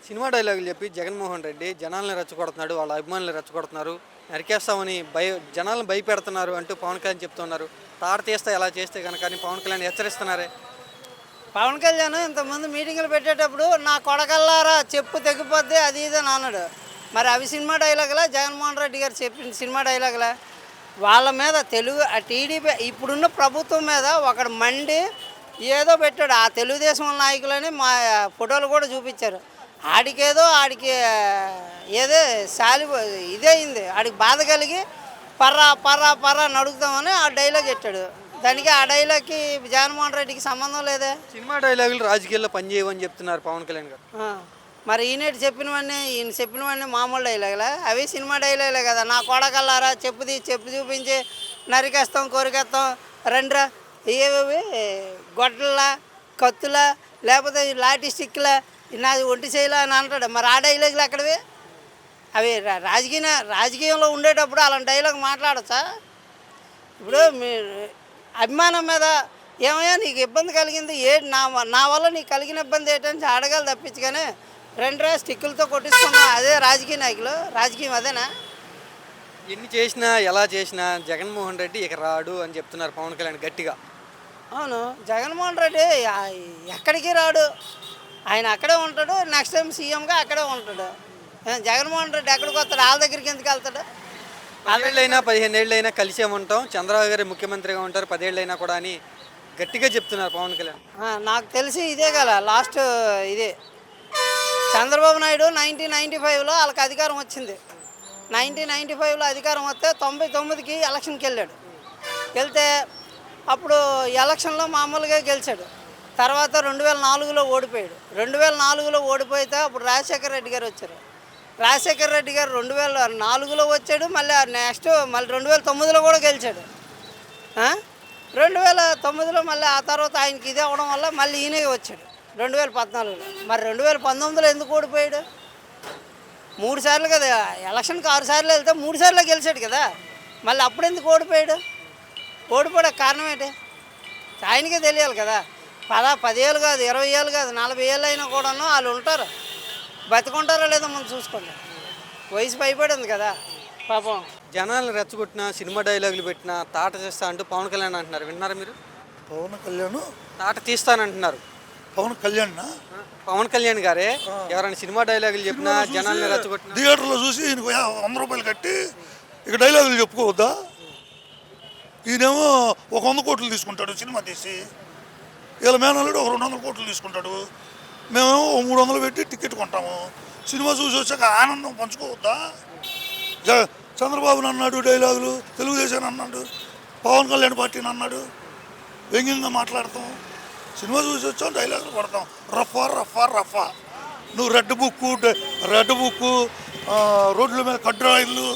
Cinema డైలాగులు చెప్పి జగన్మోహన్ రెడ్డి జనాల్ని రెచ్చగొడుతున్నాడు, వాళ్ళ అభిమానులు రెచ్చగొడుతున్నారు, నరికేస్తామని జనాలను భయపెడుతున్నారు అంటూ పవన్ కళ్యాణ్ చెప్తున్నారు. తాట తీస్తే ఎలా చేస్తే కనుక అని పవన్ కళ్యాణ్ హెచ్చరిస్తున్నారే. పవన్ కళ్యాణ్ ఇంతకుముందు మీటింగులు పెట్టేటప్పుడు నా కొడకల్లారా చెప్పు తెగిపోద్ది అది ఇది అని అన్నాడు. మరి అవి సినిమా డైలాగులా? జగన్మోహన్ రెడ్డి గారు చెప్పిన సినిమా డైలాగులా? వాళ్ళ మీద తెలుగు ఆ టీడీపీ ఇప్పుడున్న ప్రభుత్వం మీద ఒకడు మండి ఏదో పెట్టాడు. ఆ తెలుగుదేశం నాయకులని మా ఫోటోలు కూడా చూపించారు. ఆడికి ఏదో సాలి ఇదే అయింది. ఆడికి బాధ కలిగి పర్రా పర్రా పర్రా నడుగుతామని ఆ డైలాగ్ పెట్టాడు. దానికి ఆ డైలాగ్కి జగన్మోహన్ రెడ్డికి సంబంధం లేదే. సినిమా డైలాగులు రాజకీయాల్లో పనిచేయవని చెప్తున్నారు పవన్ కళ్యాణ్ గారు. మరి ఈయన చెప్పినవన్నీ మామూలు డైలాగులా? అవి సినిమా డైలాగులే కదా. నా కొడకల్లారా చెప్పు చూపించి నరికేస్తాం కొరికేస్తాం రండ్రా ఏవి గొడ్డలా కత్తులా లేకపోతే లాఠీ స్టిక్లా నాది ఒంటి చేయలా అని అంటాడు. మరి ఆ డైలాగులు ఎక్కడవి? అవి రాజకీయంలో ఉండేటప్పుడు అలాంటి డైలాగ్ మాట్లాడచ్చా? ఇప్పుడు మీరు అభిమానం మీద ఏమయ్యా నీకు ఇబ్బంది కలిగింది నా వల్ల నీకు కలిగిన ఇబ్బంది ఏంటని అడగాలి తప్పించి, కానీ రెండు స్టిక్కులతో కొట్టించుకున్నాం అదే రాజకీయ నాయకులు. రాజకీయం అదేనా? ఎన్ని చేసినా ఎలా చేసినా జగన్మోహన్ రెడ్డి ఇక రాడు అని చెప్తున్నారు పవన్ కళ్యాణ్ గట్టిగా. అవును, జగన్మోహన్ రెడ్డి ఎక్కడికి రాడు. ఆయన అక్కడే ఉంటాడు. నెక్స్ట్ టైం సీఎంగా అక్కడే ఉంటాడు. జగన్మోహన్ రెడ్డి ఎక్కడికి వస్తాడు? వాళ్ళ దగ్గరికి ఎందుకు వెళ్తాడు? 10 ఏళ్ళైనా 15 ఏళ్ళైనా కలిసే ఉంటాం, చంద్రబాబు గారు ముఖ్యమంత్రిగా ఉంటారు 10 ఏళ్ళైనా కూడా అని గట్టిగా చెప్తున్నారు పవన్ కళ్యాణ్. నాకు తెలిసి ఇదే కదా లాస్ట్. ఇదే చంద్రబాబు నాయుడు 1995లో వాళ్ళకి అధికారం వచ్చింది. 1995లో అధికారం వస్తే 99కి ఎలక్షన్కి వెళ్తే అప్పుడు ఎలక్షన్లో మామూలుగా గెలిచాడు. తర్వాత 2004లో ఓడిపోయాడు. 2004లో ఓడిపోతే అప్పుడు రాజశేఖర రెడ్డి గారు వచ్చారు. రాజశేఖర రెడ్డి గారు 2004లో వచ్చాడు. మళ్ళీ నెక్స్ట్ 2009లో కూడా గెలిచాడు. 2009లో మళ్ళీ ఆ తర్వాత ఆయనకి ఇదే అవ్వడం వల్ల మళ్ళీ ఈయనే వచ్చాడు 2014లో. మరి 2019లో ఎందుకు ఓడిపోయాడు? 3 సార్లు కదా, ఎలక్షన్కి 6 సార్లు వెళ్తే 3 సార్లు గెలిచాడు కదా. మళ్ళీ అప్పుడు ఎందుకు ఓడిపోయాడు? ఓడిపోవడానికి కారణం ఏంటి? ఆయనకే తెలియాలి కదా. 10 ఏళ్ళు కాదు, 20 ఏళ్ళు కాదు, 40 ఏళ్ళు అయినా కూడాను వాళ్ళు ఉంటారు. బతుకుంటారో లేదో మనం చూసుకుంటాం. వయసు భయపడింది కదా పాపం. జనాలను రెచ్చగొట్టిన సినిమా డైలాగులు పెట్టినా తాట తీస్తా అంటూ పవన్ కళ్యాణ్ అంటున్నారు. విన్నారా మీరు? పవన్ కళ్యాణ్ తాట తీస్తానంటున్నారు. పవన్ కళ్యాణ్ గారే ఎవరైనా సినిమా డైలాగులు చెప్పినా జనాల్ని రెచ్చగొట్టిన థియేటర్లో చూసి ఈయనకు 100 రూపాయలు కట్టి ఇక డైలాగులు చెప్పుకోవద్దా? ఈయనేమో 100 కోట్లు తీసుకుంటాడు సినిమా తీసి, వీళ్ళ మేనల్లుడు 200 కోట్లు తీసుకుంటాడు. మేమేమో 300 పెట్టి టికెట్ కొంటాము. సినిమా చూసి వచ్చాక ఆనందం పంచుకోవద్దా? చంద్రబాబుని అన్నాడు డైలాగులు, తెలుగుదేశాన్ని అన్నాడు, పవన్ కళ్యాణ్ పార్టీని అన్నాడు, వ్యంగ్యంగా మాట్లాడతాం. సినిమా చూసి వచ్చాం డైలాగులు కొడతాం. రఫా నువ్వు రెడ్ బుక్కు రోడ్ల మీద కడ్రాయిల్లు.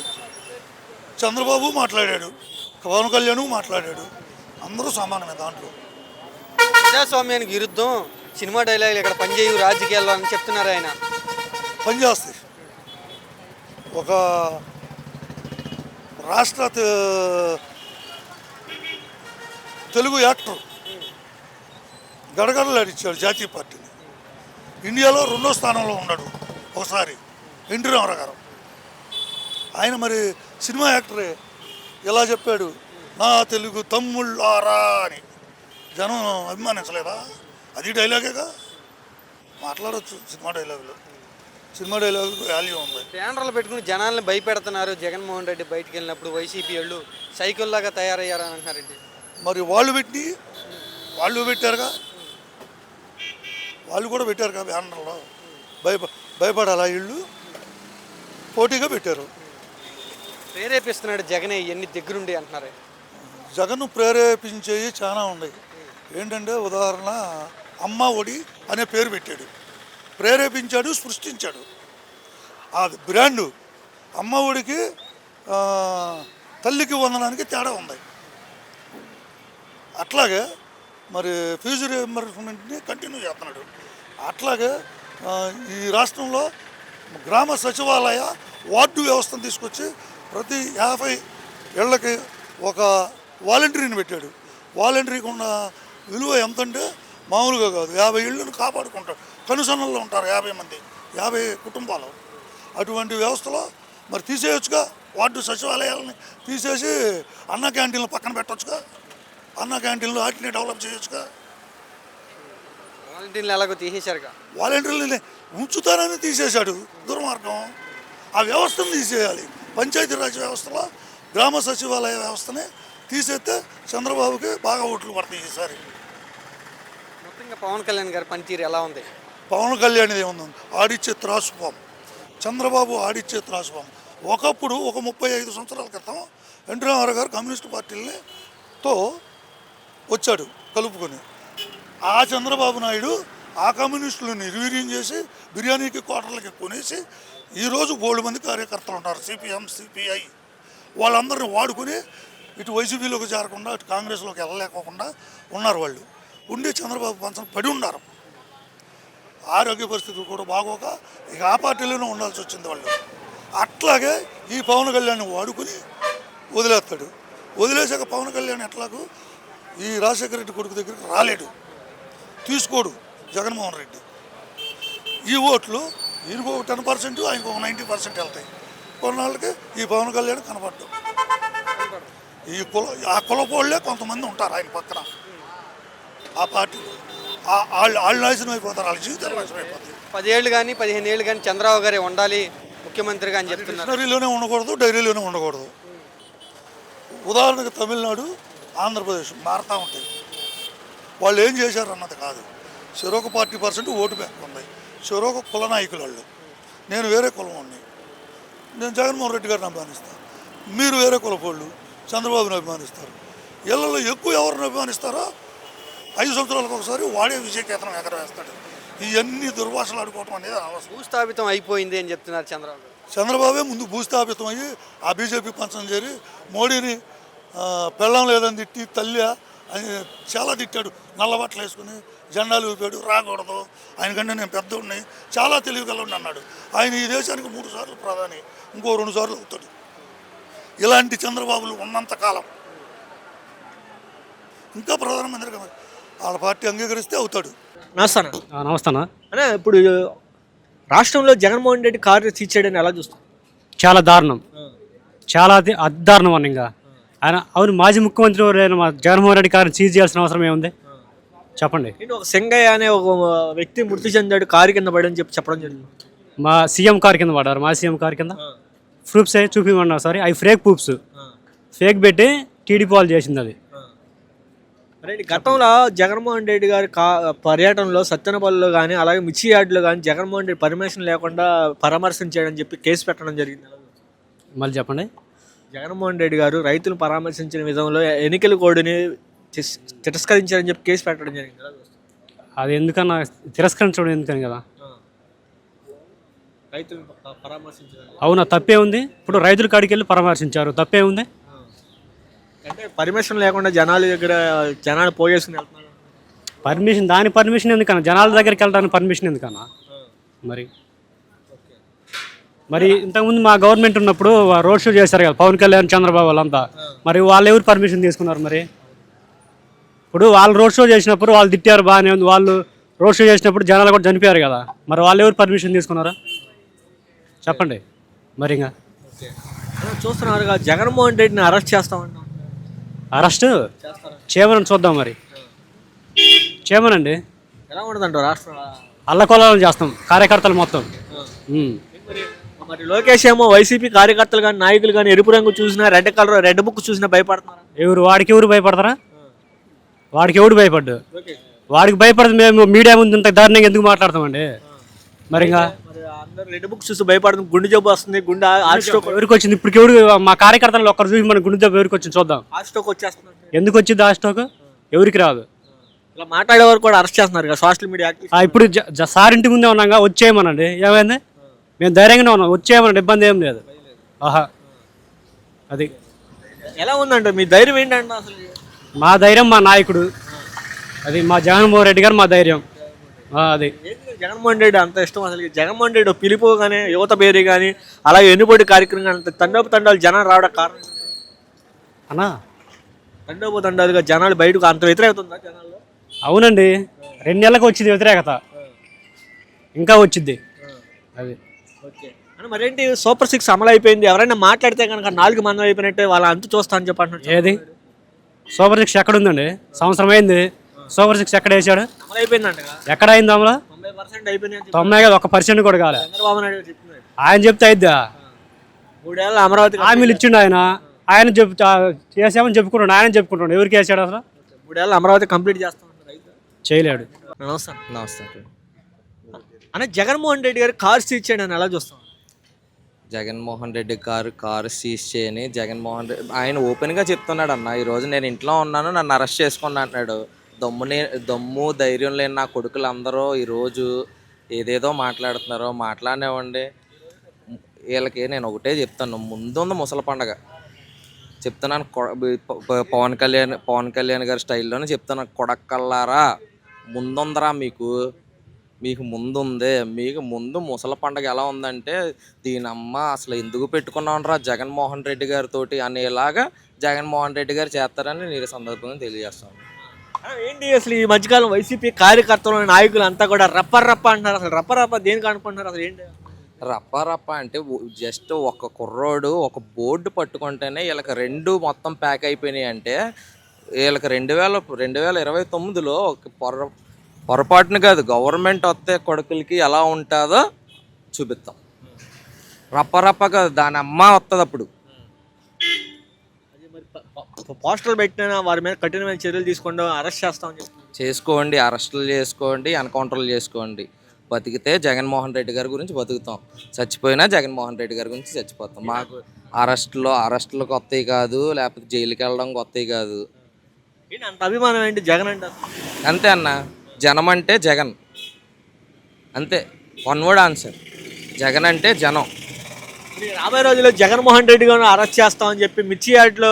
చంద్రబాబు మాట్లాడాడు, పవన్ కళ్యాణ్ మాట్లాడాడు, అందరూ సమానమే దాంట్లో. ప్రజాస్వామ్యానికి విరుద్ధం సినిమా డైలాగులు ఇక్కడ పనిచేయవు రాజకీయాల్లో అని చెప్తున్నారు ఆయన. పనిచేస్తాయి. ఒక రాష్ట్ర తెలుగు యాక్టర్ గడగడలాడిచ్చాడు జాతీయ పార్టీని. ఇండియాలో 2వ స్థానంలో ఉన్నాడు ఒకసారి ఎన్టీ రామారావు గారు. ఆయన మరి సినిమా యాక్టరే ఎలా చెప్పాడు, నా తెలుగు తమ్ముళ్ళారా అని. జనం అభిమానించలేదా? అది డైలాగేగా. మాట్లాడవచ్చు సినిమా డైలాగులు వాల్యూ ఉంది. బ్యానర్లు పెట్టుకుని జనాల్ని భయపెడుతున్నారు. జగన్మోహన్ రెడ్డి బయటికి వెళ్ళినప్పుడు వైసీపీ వాళ్ళు సైకిల్లాగా తయారయ్యారని అంటున్నారండి. మరి వాళ్ళు పెట్టారుగా, వాళ్ళు కూడా పెట్టారుగా బ్యానర్లో. భయపడాలా? వీళ్ళు పోటీగా పెట్టారు. ప్రేరేపిస్తున్నాడు జగనే ఇవన్నీ దగ్గరుండి అంటున్నారు. జగన్ ప్రేరేపించేవి చాలా ఉన్నాయి. ఏంటంటే ఉదాహరణ అమ్మ ఒడి అనే పేరు పెట్టాడు, ప్రేరేపించాడు, సృష్టించాడు. అది బ్రాండు. అమ్మ ఒడికి తల్లికి వందనానికి తేడా ఉంది. అట్లాగే మరి ఫీజు రీయింబర్స్మెంట్ని కంటిన్యూ చేస్తున్నాడు. అట్లాగే ఈ రాష్ట్రంలో గ్రామ సచివాలయ వార్డు వ్యవస్థను తీసుకొచ్చి ప్రతి 50 ఏళ్ళకి ఒక వాలంటీర్ని పెట్టాడు. వాలంటీర్కి ఉన్న విలువ ఎంతంటే మామూలుగా కాదు. 50 ఇళ్ళను కాపాడుకుంటాడు. కనుసన్నల్లో ఉంటారు 50 మంది. 50 కుటుంబాలు. అటువంటి వ్యవస్థలో మరి తీసేయొచ్చుగా, వార్డు సచివాలయాలని తీసేసి అన్న క్యాంటీన్లు పక్కన పెట్టొచ్చుగా, అన్న క్యాంటీన్లు వాటిని డెవలప్ చేయొచ్చుగా. వాలంటీర్లు ఎలాగో తీసేశారుగా. వాలంటీర్లని ఉంచుతారని తీసేశాడు, దుర్మార్గం. ఆ వ్యవస్థను తీసేయాలి. పంచాయతీరాజ్ వ్యవస్థలో గ్రామ సచివాలయ వ్యవస్థని తీసేస్తే చంద్రబాబుకి బాగా ఓట్లు పడతాయి ఈసారి. మొత్తంగా పవన్ కళ్యాణ్ గారి పనితీరు ఎలా ఉంది? పవన్ కళ్యాణ్ ఏముంది, ఆడిచ్చే త్రాసుపాం. చంద్రబాబు ఆడిచ్చే త్రాసుపాం. ఒకప్పుడు ఒక 35 సంవత్సరాల క్రితం ఎన్టీ రామారావు గారు కమ్యూనిస్ట్ పార్టీలతో వచ్చాడు కలుపుకొని. ఆ చంద్రబాబు నాయుడు ఆ కమ్యూనిస్టులను నిర్వీర్యం చేసి బిర్యానీకి క్వార్టర్లకి కొనేసి ఈరోజు 3 మంది కార్యకర్తలు ఉన్నారు, సిపిఎం సిపిఐ. వాళ్ళందరినీ వాడుకొని ఇటు వైసీపీలోకి చేరకుండా ఇటు కాంగ్రెస్లోకి వెళ్ళలేకోకుండా ఉన్నారు. వాళ్ళు ఉండి చంద్రబాబు పంచం పడి ఉన్నారు. ఆరోగ్య పరిస్థితులు కూడా బాగోక ఇక ఆ పార్టీలోనే ఉండాల్సి వచ్చింది వాళ్ళు. అట్లాగే ఈ పవన్ కళ్యాణ్ వాడుకుని వదిలేస్తాడు. వదిలేసాక పవన్ కళ్యాణ్ ఎట్లాగూ ఈ రాజశేఖర రెడ్డి కొడుకు దగ్గరికి రాలేడు, తీసుకోడు జగన్మోహన్ రెడ్డి. ఈ ఓట్లు ఈయనకు 10%, ఆయనకు 90% వెళ్తాయి. కొన్నాళ్ళకి ఈ పవన్ కళ్యాణ్ కనపడ్డు. ఆ కులపోళ్ళే కొంతమంది ఉంటారు ఆయన పక్కన. ఆ పార్టీలో వాళ్ళు నాశనం అయిపోతారు, వాళ్ళ జీవితాలు నాశనం అయిపోతాయి. 10 ఏళ్ళు కానీ 15 ఏళ్ళు కానీ చంద్రబాబు గారే ఉండాలి ముఖ్యమంత్రిగా అని చెప్తున్నారు. డిక్షనరీలోనే ఉండకూడదు, డైరీలోనే ఉండకూడదు. ఉదాహరణకు తమిళనాడు, ఆంధ్రప్రదేశ్ మారుతూ ఉంటాయి. వాళ్ళు ఏం చేశారు అన్నది కాదు. చెరొక 40% ఓటు బ్యాంక్ ఉంది, చెరొక కుల నాయకులు వాళ్ళు. నేను వేరే కులం వాడిని, నేను జగన్మోహన్ రెడ్డి గారిని అభిమానిస్తాను. మీరు వేరే కులపోళ్ళు చంద్రబాబుని అభిమానిస్తారు. ఇళ్లలో ఎక్కువ ఎవరిని అభిమానిస్తారో 5 సంవత్సరాలకు ఒకసారి వాడే విజయకేతనం ఎగరవేస్తాడు. ఇవన్నీ దుర్భాషలు ఆడుకోవటం అనేది అవసరం. భూస్థాపితం అయిపోయింది అని చెప్తున్నారు చంద్రబాబు. చంద్రబాబే ముందు భూస్థాపితం అయ్యి ఆ బీజేపీ పంచం చేరి మోడీని పెళ్ళం లేదని తిట్టి తల్లి అని చాలా తిట్టాడు. నల్లబట్టలు వేసుకుని జెండాలు ఊపాడు, రాకూడదు ఆయనకంటే నేను పెద్దోడిని, చాలా తెలివిగలవాడిని అన్నాడు. ఆయన ఈ దేశానికి 3 సార్లు ప్రధాని, ఇంకో 2 సార్లు అవుతాడు. ఇలాంటి చంద్రబాబులు ఉన్నంతకాలం ఇంకా ప్రధానమంత్రిగా వాళ్ళ పార్టీ అంగీకరిస్తే అవుతాడు. నమస్తానా అనే ఇప్పుడు రాష్ట్రంలో జగన్మోహన్ రెడ్డి కారు తీర్చాడని ఎలా చూస్తాం? చాలా దారుణం, చాలా అదారుణం అని. ఇంకా ఆయన అవును మాజీ ముఖ్యమంత్రి ఎవరైనా మా జగన్మోహన్ రెడ్డి కారుని సీజ్ చేయాల్సిన అవసరం ఏముంది చెప్పండి? ఒక సింగయ్య అనే ఒక వ్యక్తి మృతి చెందాడు కారు కింద పడని చెప్పడం జరిగింది. మా సీఎం కారు కింద పడ్డారు. మా సీఎం కారు కింద ప్రూఫ్స్ అవి చూపించమన్నారు. సారీ, అవి ఫేక్ ప్రూఫ్స్, ఫేక్ పెట్టి టీడీపీ వాళ్ళు చేసింది అది. గతంలో జగన్మోహన్ రెడ్డి గారి పర్యటనలో సత్తెనపల్లిలో కానీ అలాగే మిర్చి యార్డులో కానీ జగన్మోహన్ రెడ్డి పర్మిషన్ లేకుండా పరామర్శించాడని చెప్పి కేసు పెట్టడం జరిగింది. మళ్ళీ చెప్పండి. జగన్మోహన్ రెడ్డి గారు రైతులు పరామర్శించిన విధంలో ఎన్నికల కోడ్ని తిరస్కరించారని చెప్పి కేసు పెట్టడం జరిగింది. అది ఎందుకన్నా తిరస్కరించడం ఎందుకని కదా. రైతులు పరామర్శించారు, అవునా? తప్పే ఉంది. ఇప్పుడు రైతుల కాడికి వెళ్ళి పరామర్శించారు, తప్పే ఉంది. అంటే పర్మిషన్ లేకుండా జనాలు పోయేసుకుని వెళ్తున్నారు. దాని పర్మిషన్ ఎందుకన్నా? జనాల దగ్గరికి వెళ్ళడానికి పర్మిషన్ ఎందుకన్నా? మరి ఇంతకుముందు మా గవర్నమెంట్ ఉన్నప్పుడు రోడ్ షో చేశారు కదా పవన్ కళ్యాణ్ చంద్రబాబు వాళ్ళంతా. మరి వాళ్ళు ఎవరు పర్మిషన్ తీసుకున్నారు? మరి ఇప్పుడు వాళ్ళు రోడ్ షో చేసినప్పుడు వాళ్ళు తిట్టారు, బాగానే ఉంది. వాళ్ళు రోడ్ షో చేసినప్పుడు జనాలు కూడా చనిపోయారు కదా. మరి వాళ్ళు ఎవరు పర్మిషన్ తీసుకున్నారా చెప్పండి? మరి ఇంకా చూస్తున్నారు జగన్మోహన్ రెడ్డిని అరెస్ట్ చేస్తామంటాం. అరెస్ట్ చేయమని చూద్దాం. మరి చేయమనండి. ఎలా ఉండదంటావు? రాష్ట్రం అల్లకొల్లాలని చేస్తాం కార్యకర్తలు మొత్తం. మరి లోకేష్ ఏమో వైసీపీ కార్యకర్తలు కానీ నాయకులు కానీ ఎరుపు రంగు చూసినా రెడ్ బుక్ చూసినా భయపడుతున్నారు. వాడికి ఎవరు భయపడతారా? వాడికి ఎవడు భయపడ్డు? వాడికి భయపడదు. మేము మీడియా ముందు ఇంత దారుణంగా ఎందుకు మాట్లాడతామండి? మరి ఇంకా అందరూ రెడ్ బుక్ చూసి భయపడుతుంది. గుండె జబ్బు వస్తుంది, గుండె హార్ట్ స్ట్రోక్ ఎవరికి వచ్చింది? ఇప్పుడు ఎవరు మా కార్యకర్తలు ఒక్కరు చూసి మన గుండె జబ్బు ఎవరికి వచ్చింది చూద్దాం. హార్ట్ స్ట్రోక్ వచ్చేస్తుంది. ఎందుకు వచ్చింది హార్ట్ స్ట్రోక్? ఎవరికి రాదు. ఇలా మాట్లాడేవారు కూడా అరెస్ట్ చేస్తున్నారు కదా సోషల్ మీడియా. ఇప్పుడు సార్ ఇంటి ముందే ఉన్నాగా, వచ్చేయమనండి. ఏమైంది? మేము ధైర్యంగానే ఉన్నాం, వచ్చేయమనండి, ఇబ్బంది ఏం లేదు. ఆహా, అది ఎలా ఉందంటే మీ ధైర్యం ఏంటంటే? అసలు మా ధైర్యం మా నాయకుడు, అది మా జగన్మోహన్ రెడ్డి గారు మా ధైర్యం. అది జగన్మోహన్ రెడ్డి అంత ఇష్టం. అసలు జగన్మోహన్ రెడ్డి పిలుపు కానీ యువత పేరు కానీ అలాగే ఎన్నుబడి కార్యక్రమం కానీ తండోపు జనాలు రావడం కారణం అన్నా? తండోపు జనాలు బయటకు అంత వ్యతిరేకత ఉందా జనాల్లో? అవునండి, 2 నెలలకు వచ్చింది వ్యతిరేకత, ఇంకా వచ్చింది. అది ఓకే అని మరేంటి సూపర్ 6 అమలు అయిపోయింది, ఎవరైనా మాట్లాడితే కనుక 4 మందం అయిపోయినట్టే వాళ్ళ అంతు చూస్తా అని చెప్పంటున్నారు. ఏది సూపర్ 6 ఎక్కడ ఉందండి? సంవత్సరం అయింది. సూపర్ 6 ఎక్కడ వేసాడు? అమలు అయిపోయిందంట, ఎక్కడ అయింది అమలు? 90% అయిపోయింది అని 90 కాదు, 1% కూడా కాలే. చంద్రబాబు నాయుడు చెప్తున్నాడు. ఆయన చెప్తే అయిద్దా? 3 ఏళ్ళ అమరావతి హామీలు ఇచ్చిండు ఆయన చెప్తా చేసామని చెప్పుకుంటాడు. ఆయన చెప్పుకుంటాడు. ఎవరికి వేసాడు అసలు? 3 ఏళ్ళ అమరావతి కంప్లీట్ చేస్తామన్నారు అయితే. చేయలేడు. నమస్తే నమస్తే. అన్న, జగన్మోహన్ రెడ్డి గారు కార్ సీజ్ చేయడం అని ఎలా చూస్తాం? జగన్మోహన్ రెడ్డి కారు సీజ్ చేయని జగన్మోహన్ రెడ్డి ఆయన ఓపెన్గా చెప్తున్నాడు అన్న, ఈరోజు నేను ఇంట్లో ఉన్నాను, నన్ను అరెస్ట్ చేసుకున్నా అంటున్నాడు. దమ్ము ధైర్యం లేని నా కొడుకులు అందరూ ఈరోజు ఏదేదో మాట్లాడుతున్నారో మాట్లాడనివ్వండి. వీళ్ళకి నేను ఒకటే చెప్తాను, ముందుంది ముసలి పండగ చెప్తున్నాను. పవన్ కళ్యాణ్ గారి స్టైల్లోనే చెప్తున్నాను, కొడకల్లారా ముందుందరా మీకు ముందుందే. మీకు ముందు ముసలి పండగ ఎలా ఉందంటే దీనమ్మ అసలు ఎందుకు పెట్టుకున్నావురా జగన్మోహన్ రెడ్డి గారితో అనేలాగా జగన్మోహన్ రెడ్డి గారు చేస్తారని నేను సందర్భంగా తెలియజేస్తాను. ఏంటి అసలు ఈ మధ్యకాలం వైసీపీ కార్యకర్తలు నాయకులు అంతా కూడా రప్ప అంటున్నారు. అసలు రప్ప దేనికి అనుకుంటున్నారు? అసలు ఏంటి రప్ప అంటే జస్ట్ ఒక కుర్రోడు ఒక బోర్డు పట్టుకుంటేనే వీళ్ళకి 2 మొత్తం ప్యాక్ అయిపోయినాయి. అంటే వీళ్ళకి 2029లో ఒక పొరపాటును కాదు, గవర్నమెంట్ వస్తే కొడుకులకి ఎలా ఉంటుందో చూపిస్తాం. రప్ప కాదు, దాని అమ్మ వస్తుంది అప్పుడు. పోస్టర్లు పెట్టినా వారి మీద కఠినమైన చర్యలు తీసుకోండి, అరెస్ట్ చేస్తామని చేసుకోండి, అరెస్టులు చేసుకోండి, ఎన్కౌంటర్లు చేసుకోండి. బతికితే జగన్మోహన్ రెడ్డి గారి గురించి బతుకుతాం, చచ్చిపోయినా జగన్మోహన్ రెడ్డి గారి గురించి చచ్చిపోతాం. మాకు అరెస్టులు కొత్తవి కాదు, లేకపోతే జైలుకి వెళ్ళడం కొత్తవి కాదు. ఏంటి అంత అభిమానం ఏంటి జగన్ అంటే? అంతే అన్న, జనం అంటే జగన్, అంతే. 1 వర్డ్ ఆన్సర్, జగన్ అంటే జనం. రాబోయే రోజుల్లో జగన్మోహన్ రెడ్డి గారిని అరెస్ట్ చేస్తామని చెప్పి మిర్చి యార్డ్లో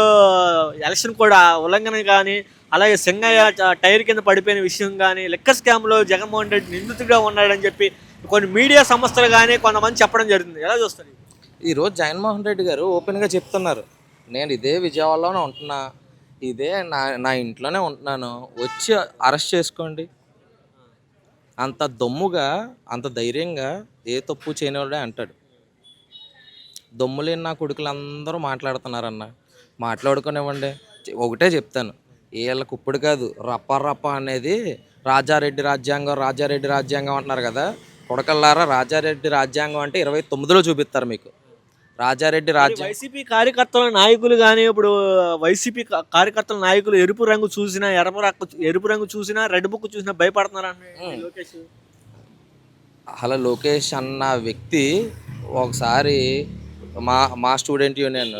ఎలక్షన్ కూడా ఉల్లంఘన కానీ, అలాగే సింగయ్య టైర్ కింద పడిపోయిన విషయం కానీ, లిక్కర్ స్కామ్లో జగన్మోహన్ రెడ్డి నిందితుడిగా ఉన్నాడని చెప్పి కొన్ని మీడియా సంస్థలు కానీ కొంతమంది చెప్పడం జరుగుతుంది. ఎలా చూస్తారు? ఈరోజు జగన్మోహన్ రెడ్డి గారు ఓపెన్గా చెప్తున్నారు, నేను ఇదే విజయవాడలోనే ఉంటున్నా, ఇదే నా ఇంట్లోనే ఉంటున్నాను, వచ్చి అరెస్ట్ చేసుకోండి. అంత దమ్ముగా అంత ధైర్యంగా ఏ తప్పు చేయనివాడే అంటాడు. దమ్ము లేని నా కొడుకులు అందరూ మాట్లాడుతున్నారన్న, మాట్లాడుకునేవ్వండి. ఒకటే చెప్తాను, వీళ్ళకి ఇప్పుడు కాదు, రప్ప అనేది రాజారెడ్డి రాజ్యాంగం అంటున్నారు కదా, కొడకల్లారా రాజారెడ్డి రాజ్యాంగం అంటే 29లో చూపిస్తారు మీకు. రాజారెడ్డి రాజ్యాంగం వైసీపీ కార్యకర్తల నాయకులు కానీ, ఇప్పుడు వైసీపీ కార్యకర్తల నాయకులు ఎరుపు రంగు చూసినా, ఎరుపు రంగు చూసినా, రెడ్ బుక్ చూసినా భయపడుతున్నారు అన్న లోకేష్. అలా లోకేష్ అన్న వ్యక్తి ఒకసారి మా స్టూడెంట్ యూనియన్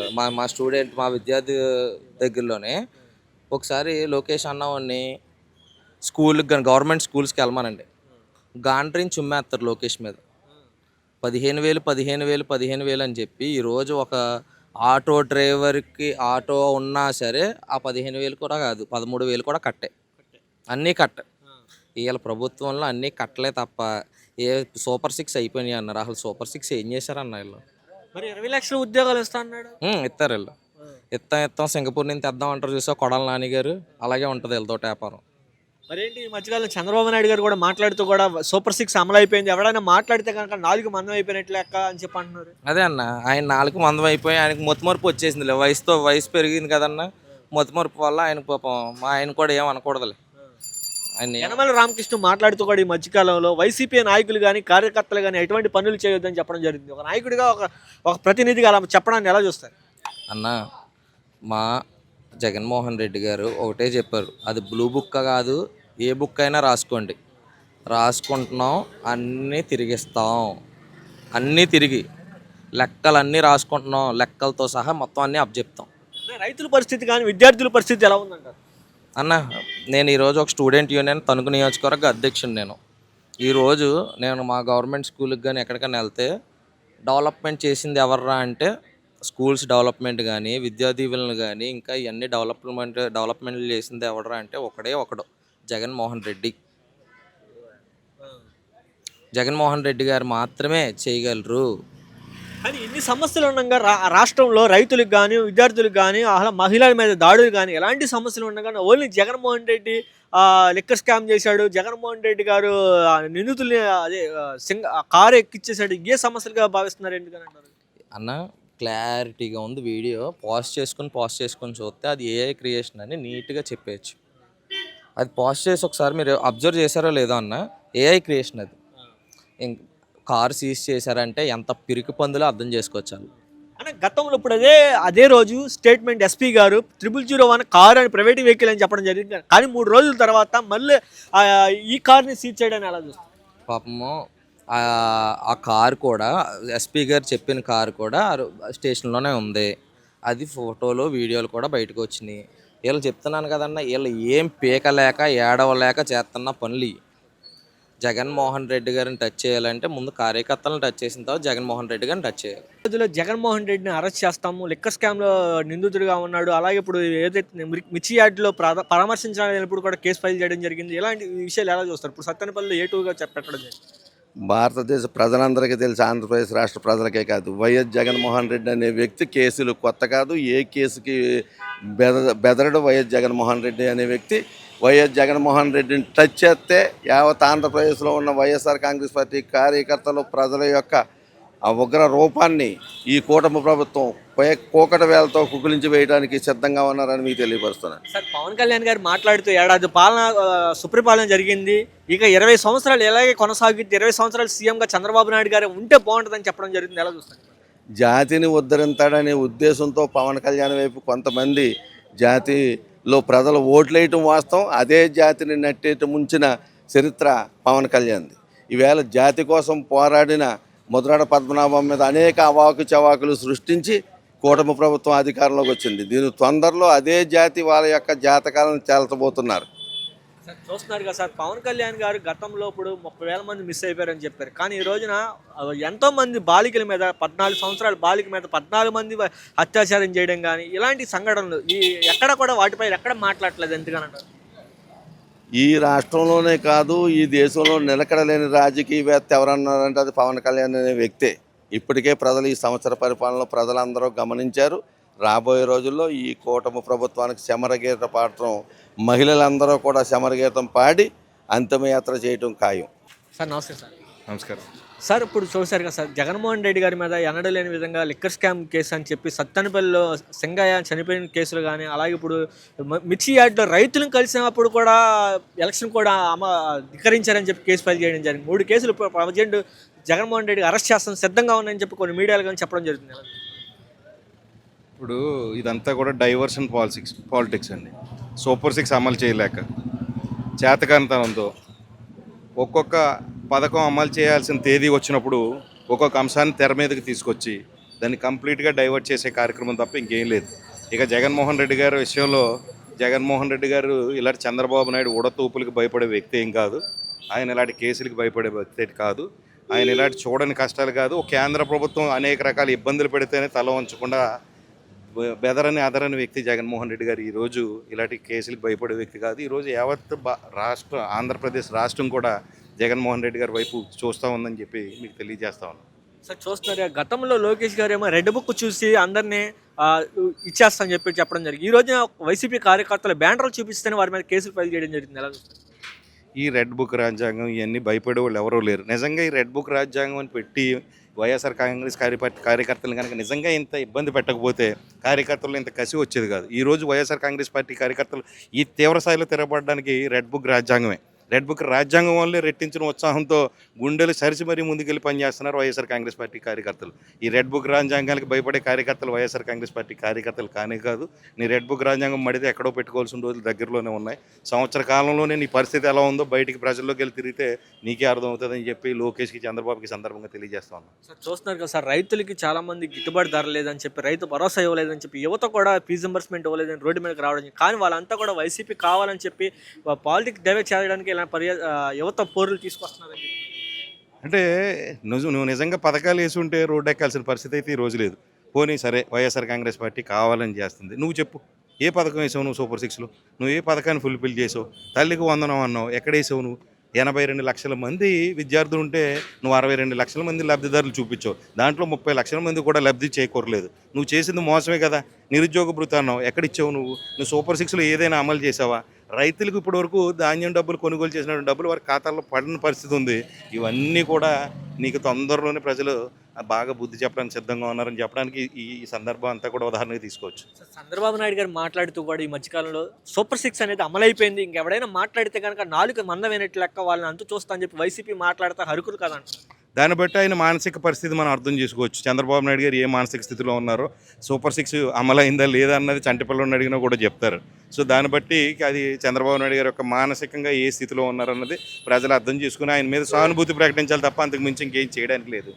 మా విద్యార్థి దగ్గరలోనే ఒకసారి లోకేష్ అన్నవాడిని స్కూల్కి కానీ గవర్నమెంట్ స్కూల్స్కి వెళ్ళమానండి, గాండ్రిని చుమ్మేస్తారు లోకేష్ మీద. 15,000 అని చెప్పి ఈరోజు ఒక ఆటో డ్రైవర్కి ఆటో ఉన్నా సరే ఆ 15,000 కూడా కాదు, 13,000 కూడా కట్టే, అన్నీ కట్ట. వీళ్ళ ప్రభుత్వంలో అన్నీ కట్టలే తప్ప ఏ సూపర్ 6 అయిపోయినాయి అన్నారు. అసలు సూపర్ 6 ఏం చేశారన్న వీళ్ళు? మరి 20 లక్షల ఉద్యోగాలు ఇస్తా అన్నాడు. ఇస్తారు వీళ్ళు, ఇస్తాం సింగపూర్ నుంచి తెద్దాం అంటారు చూసా కొడాల నాని గారు, అలాగే ఉంటుంది వీళ్ళతో వ్యాపారం. మరేంటి ఈ మధ్యకాలం చంద్రబాబు నాయుడు గారు కూడా మాట్లాడుతూ కూడా సూపర్ 6 అమలు అయిపోయింది, ఎవరైనా మాట్లాడితే కనుక 4 మందం అయిపోయినట్లు లెక్క అని చెప్పి అంటున్నారు. అదే అన్న, ఆయన 4 మందం అయిపోయి ఆయనకు మొత్తుమరుపు వచ్చేసిందిలే, వయసు పెరిగింది కదన్న, మొత్తుమరుపు వల్ల ఆయన పాపం ఆయన కూడా ఏం అనకూడదులే. ఆయన యనమల రామకృష్ణ మాట్లాడుతూ కూడా ఈ మధ్యకాలంలో వైసీపీ నాయకులు కానీ కార్యకర్తలు కానీ ఎటువంటి పనులు చేయొద్దని చెప్పడం జరిగింది. ఒక నాయకుడిగా ఒక ప్రతినిధిగా అలా చెప్పడాన్ని ఎలా చూస్తారు అన్న? మా జగన్మోహన్ రెడ్డి గారు ఒకటే చెప్పారు, అది బ్లూ బుక్ కాదు, ఏ బుక్ అయినా రాసుకుంటున్నాం, అన్నీ తిరిగిస్తాం, అన్నీ తిరిగి లెక్కలన్నీ రాసుకుంటున్నాం, లెక్కలతో సహా మొత్తం అన్నీ అప్పచెప్తాం. రైతుల పరిస్థితి కానీ విద్యార్థుల పరిస్థితి ఎలా ఉందంటారు అన్న? నేను ఈరోజు ఒక స్టూడెంట్ యూనియన్ తణుకు నియోజకవర్గ అధ్యక్షుడు. ఈరోజు నేను మా గవర్నమెంట్ స్కూల్కి కానీ ఎక్కడికైనా వెళ్తే డెవలప్మెంట్ చేసింది ఎవర్రా అంటే, స్కూల్స్ డెవలప్మెంట్ కానీ విద్యా దీవెనలు కానీ ఇంకా ఇవన్నీ డెవలప్మెంట్లు చేసింది ఎవడరా అంటే ఒకడు జగన్మోహన్ రెడ్డి. జగన్మోహన్ రెడ్డి గారు మాత్రమే చేయగలరు. కానీ ఇన్ని సమస్యలు ఉండగా రాష్ట్రంలో రైతులకు కానీ విద్యార్థులకు కానీ అలా మహిళల మీద దాడులు కానీ ఎలాంటి సమస్యలు ఉండగా only Jaganmohan Reddy liquor scam చేశాడు, జగన్మోహన్ రెడ్డి గారు నిందితుల్ని అదే కారు ఎక్కిచ్చేసాడు, ఏ సమస్యలుగా భావిస్తున్నారు ఎందుకని అంటారు? అన్న క్లారిటీగా ఉంది వీడియో, పాస్ట్ చేసుకొని చూస్తే అది ఏఐ క్రియేషన్ అని నీట్గా చెప్పేయచ్చు. అది పాస్ట్ చేసి ఒకసారి మీరు అబ్జర్వ్ చేశారో లేదో అన్న, ఏఐ క్రియేషన్ అది. కారు సీజ్ చేశారంటే ఎంత పిరికి పందులో అర్థం చేసుకోవచ్చు వాళ్ళు. అంటే గతంలో ఇప్పుడు అదే రోజు స్టేట్మెంట్ ఎస్పీ గారు 001 కారు అని ప్రైవేట్ వెహికల్ అని చెప్పడం జరిగింది. కానీ 3 రోజుల తర్వాత మళ్ళీ ఈ కార్ని సీజ్ చేయడానికి ఎలా చూస్తారు? పాపము ఆ కారు కూడా, ఎస్పీ గారు చెప్పిన కారు కూడా స్టేషన్లోనే ఉంది. అది ఫోటోలు వీడియోలు కూడా బయటకు వచ్చినాయి. వీళ్ళు చెప్తున్నాను కదన్న, వీళ్ళు ఏం పీకలేక ఏడవలేక చేస్తున్న పనులు. జగన్మోహన్ రెడ్డి గారిని టచ్ చేయాలంటే ముందు కార్యకర్తలను టచ్ చేసిన తర్వాత జగన్మోహన్ రెడ్డి గారిని టచ్ చేయాలి. రోజులో జగన్మోహన్ రెడ్డిని అరెస్ట్ చేస్తాము, లిక్కర్ స్కామ్లో నిందితుడిగా ఉన్నాడు, అలాగే ఇప్పుడు ఏదైతే మిర్చి యార్డ్లో పరామర్శించడానికి కూడా కేసు ఫైల్ చేయడం జరిగింది. ఇలాంటి విషయాలు ఎలా చూస్తారు? ఇప్పుడు సత్తెనపల్లిలో A2గా పెట్టడం జరిగింది. భారతదేశ ప్రజలందరికీ తెలుసు, ఆంధ్రప్రదేశ్ రాష్ట్ర ప్రజలకే కాదు, వైఎస్ జగన్మోహన్ రెడ్డి అనే వ్యక్తి కేసులు కొత్త కాదు. ఏ కేసుకి బెదరడు వైఎస్ జగన్మోహన్ రెడ్డి అనే వ్యక్తి. వైఎస్ జగన్మోహన్ రెడ్డిని టచ్ చేస్తే యావత్ ఆంధ్రప్రదేశ్లో ఉన్న వైఎస్ఆర్ కాంగ్రెస్ పార్టీ కార్యకర్తలు, ప్రజల యొక్క ఆ ఉగ్ర రూపాన్ని ఈ కూటమి ప్రభుత్వం కోకట వేలతో కుకులించి వేయడానికి సిద్ధంగా ఉన్నారని మీకు తెలియపరుస్తున్నాను. సార్, పవన్ కళ్యాణ్ గారు మాట్లాడుతూ ఏడాది పాలన సుపరిపాలన జరిగింది, ఇక 20 సంవత్సరాలు ఎలాగే కొనసాగితే 20 సంవత్సరాలు సీఎంగా చంద్రబాబు నాయుడు గారు ఉంటే బాగుంటుందని చెప్పడం జరిగింది. ఎలా చూస్తారు? జాతిని ఉద్ధరింతాడనే ఉద్దేశంతో పవన్ కళ్యాణ్ వైపు కొంతమంది, జాతిలో ప్రజలు ఓట్లేయటం వాస్తవం, అదే జాతిని నట్టేయటం ముంచిన చరిత్ర పవన్ కళ్యాణ్ది. ఈవేళ జాతి కోసం పోరాడిన ముద్రాడ పద్మనాభం మీద అనేక అవాకు చవాకులు సృష్టించి కూటమి ప్రభుత్వం అధికారంలోకి వచ్చింది. దీని తొందరలో అదే జాతి వాళ్ళ యొక్క జాతకాలను తేల్చబోతున్నారు. సార్, చూస్తున్నారు కదా సార్, పవన్ కళ్యాణ్ గారు గతంలో ఇప్పుడు 30,000 మంది మిస్ అయిపోయారని చెప్పారు. కానీ ఈ రోజున ఎంతోమంది బాలికల మీద, 14 సంవత్సరాల బాలిక మీద 14 మంది అత్యాచారం చేయడం కానీ ఇలాంటి సంఘటనలు ఎక్కడ కూడా వాటిపై ఎక్కడ మాట్లాడలేదు ఎందుకనంటారు? ఈ రాష్ట్రంలోనే కాదు, ఈ దేశంలో నిలకడలేని రాజకీయవేత్త ఎవరన్నారంటే అది పవన్ కళ్యాణ్ అనే వ్యక్తే. ఇప్పటికే ప్రజలు ఈ సంవత్సర పరిపాలనలో ప్రజలందరూ గమనించారు. రాబోయే రోజుల్లో ఈ కూటమి ప్రభుత్వానికి శమరగీత పాడటం, మహిళలందరూ కూడా శమరగీతం పాడి అంతిమయాత్ర చేయటం ఖాయం. సార్, నమస్తే సార్. నమస్కారం సార్, ఇప్పుడు చూశారు కదా సార్, జగన్మోహన్ రెడ్డి గారి మీద ఎన్నడలేని విధంగా లిక్కర్ స్కామ్ కేసు అని చెప్పి సత్తెనపల్లిలో సింగయ్య చనిపోయిన కేసులు కానీ, అలాగే ఇప్పుడు మిర్చి యార్డ్లో రైతులను కలిసినప్పుడు కూడా ఎలక్షన్ కూడా ధిక్కరించారని చెప్పి కేసు ఫైల్ చేయడం జరిగింది. 3 కేసులు ప్రజెంట్ జగన్మోహన్ రెడ్డి అరెస్ట్ చేస్తాం సిద్ధంగా ఉన్నాయని చెప్పి కొన్ని మీడియాలు కానీ చెప్పడం జరుగుతుంది. ఇప్పుడు ఇదంతా కూడా డైవర్షన్ పాలిటిక్స్ అండి. సూపర్ 6 అమలు చేయలేక చేతకానితనంతో ఒక్కొక్క పథకం అమలు చేయాల్సిన తేదీ వచ్చినప్పుడు ఒక్కొక్క అంశాన్ని తెర మీదకి తీసుకొచ్చి దాన్ని కంప్లీట్గా డైవర్ట్ చేసే కార్యక్రమం తప్ప ఇంకేం లేదు. ఇక జగన్మోహన్ రెడ్డి గారి విషయంలో జగన్మోహన్ రెడ్డి గారు ఇలాంటి చంద్రబాబు నాయుడు ఉడతూపులకు భయపడే వ్యక్తి ఏం కాదు. ఆయన ఇలాంటి కేసులకు భయపడే వ్యక్తి కాదు. ఆయన ఇలాంటి చూడని కష్టాలు కాదు. కేంద్ర ప్రభుత్వం అనేక రకాల ఇబ్బందులు పెడితేనే తల వంచకుండా బెదరని అదరని వ్యక్తి జగన్మోహన్ రెడ్డి గారు. ఈరోజు ఇలాంటి కేసులకు భయపడే వ్యక్తి కాదు. ఈరోజు యావత్ ఆంధ్రప్రదేశ్ రాష్ట్రం కూడా జగన్మోహన్ రెడ్డి గారి వైపు చూస్తూ ఉందని చెప్పి మీకు తెలియజేస్తా ఉన్నాను. సార్, చూస్తున్నారు, గతంలో లోకేష్ గారు ఏమో రెడ్ బుక్ చూసి అందరినీ ఇచ్చేస్తామని చెప్పడం జరిగింది. ఈ రోజున వైసీపీ కార్యకర్తలు బ్యానర్లు చూపిస్తేనే వారి మీద కేసులు ఫైల్ చేయడం జరిగింది. ఎలా చూస్తారు? ఈ రెడ్ బుక్ రాజ్యాంగం ఇవన్నీ భయపడే వాళ్ళు ఎవరూ లేరు. నిజంగా ఈ రెడ్ బుక్ రాజ్యాంగం అని పెట్టి వైఎస్ఆర్ కాంగ్రెస్ కార్యకర్తలు కనుక నిజంగా ఇంత ఇబ్బంది పెట్టకపోతే కార్యకర్తలు ఇంత కసి వచ్చేది కాదు. ఈరోజు వైఎస్ఆర్ కాంగ్రెస్ పార్టీ కార్యకర్తలు ఈ తీవ్ర స్థాయిలో తిరగబడడానికి రెడ్ బుక్ రాజ్యాంగమే. రెడ్ బుక్ రాజ్యాంగం వల్లే రెట్టించిన ఉత్సాహంతో గుండెలు సరిచి మరీ ముందుకెళ్ళి పనిచేస్తున్నారు వైఎస్ఆర్ కాంగ్రెస్ పార్టీ కార్యకర్తలు. ఈ రెడ్ బుక్ రాజ్యాంగానికి భయపడే కార్యకర్తలు వైఎస్ఆర్ కాంగ్రెస్ పార్టీ కార్యకర్తలు కానే కాదు. నీ రెడ్ బుక్ రాజ్యాంగం మడితే ఎక్కడో పెట్టుకోవాల్సిన రోజులు దగ్గరలోనే ఉన్నాయి. సంవత్సర కాలంలోనే నీ పరిస్థితి ఎలా ఉందో బయటికి ప్రజల్లోకి వెళ్ళి తిరిగితే నీకే అర్థమవుతుందని చెప్పి లోకేష్కి, చంద్రబాబుకి సందర్భంగా తెలియజేస్తా ఉన్నాను. సార్, చూస్తున్నారు కదా సార్, రైతులకి చాలా మంది గిట్టుబాటు ధర లేదని చెప్పి, రైతు భరోసా ఇవ్వలేదని చెప్పి, యువత కూడా ఫీజు రింబర్స్మెంట్ ఇవ్వలేదని రోడ్డు మీదకి రావడం, కానీ వాళ్ళంతా కూడా వైసీపీ కావాలని చెప్పి పాలిటిక్స్ డైవర్ట్ చేయడానికి ఇలా యువత పోరులు తీసుకొస్తున్నారని చెప్పి. అంటే నువ్వు నిజంగా పథకాలు వేసి ఉంటే రోడ్డు ఎక్కాల్సిన పరిస్థితి అయితే ఈ రోజు లేదు. పోనీ సరే, వైఎస్ఆర్ కాంగ్రెస్ పార్టీ కావాలని చేస్తుంది. నువ్వు చెప్పు, ఏ పథకం వేసావు నువ్వు? సూపర్ 6లో నువ్వు ఏ పథకాన్ని ఫుల్ఫిల్ చేసావు? తల్లికి వందనం అన్నావు, ఎక్కడ వేసావు నువ్వు? 82 లక్షల మంది విద్యార్థులు ఉంటే నువ్వు 62 లక్షల మంది లబ్ధిదారులు చూపించావు. దాంట్లో 30 లక్షల మంది కూడా లబ్ధి చేకూరలేదు. నువ్వు చేసింది మోసమే కదా. నిరుద్యోగ భృతి అన్నావు, ఎక్కడిచ్చావు నువ్వు? నువ్వు సూపర్ 6లో ఏదైనా అమలు చేసావా? రైతులకు ఇప్పటివరకు ధాన్యం డబ్బులు కొనుగోలు చేసిన డబ్బులు వారి ఖాతాల్లో పడిన పరిస్థితి ఉంది. ఇవన్నీ కూడా నీకు తొందరలోనే ప్రజలు బాగా బుద్ధి చెప్పడానికి సిద్ధంగా ఉన్నారని చెప్పడానికి ఈ సందర్భం అంతా కూడా ఉదాహరణగా తీసుకోవచ్చు. చంద్రబాబు నాయుడు గారు మాట్లాడుతూ కూడా ఈ మధ్యకాలంలో సూపర్ 6 అనేది అమలైపోయింది, ఇంకెవడైనా మాట్లాడితే కనుక నాలుగు మందమైనట్లు లెక్క వాళ్ళని అంతు చూస్తా అని చెప్పి వైసీపీ మాట్లాడితే హరుకులు కదంటారు. దాన్ని బట్టి ఆయన మానసిక పరిస్థితి మనం అర్థం చేసుకోవచ్చు. చంద్రబాబు నాయుడు గారు ఏ మానసిక స్థితిలో ఉన్నారో, సూపర్ 6 అమలైందా లేదా అన్నది చంటిపిల్లని అడిగినా కూడా చెప్తారు. సో దాన్ని బట్టి అది చంద్రబాబు నాయుడు గారు యొక్క మానసికంగా ఏ స్థితిలో ఉన్నారన్నది ప్రజలు అర్థం చేసుకుని ఆయన మీద సానుభూతి ప్రకటించాలి తప్ప అంతకు మించి ఇంకేం చేయడానికి లేదు.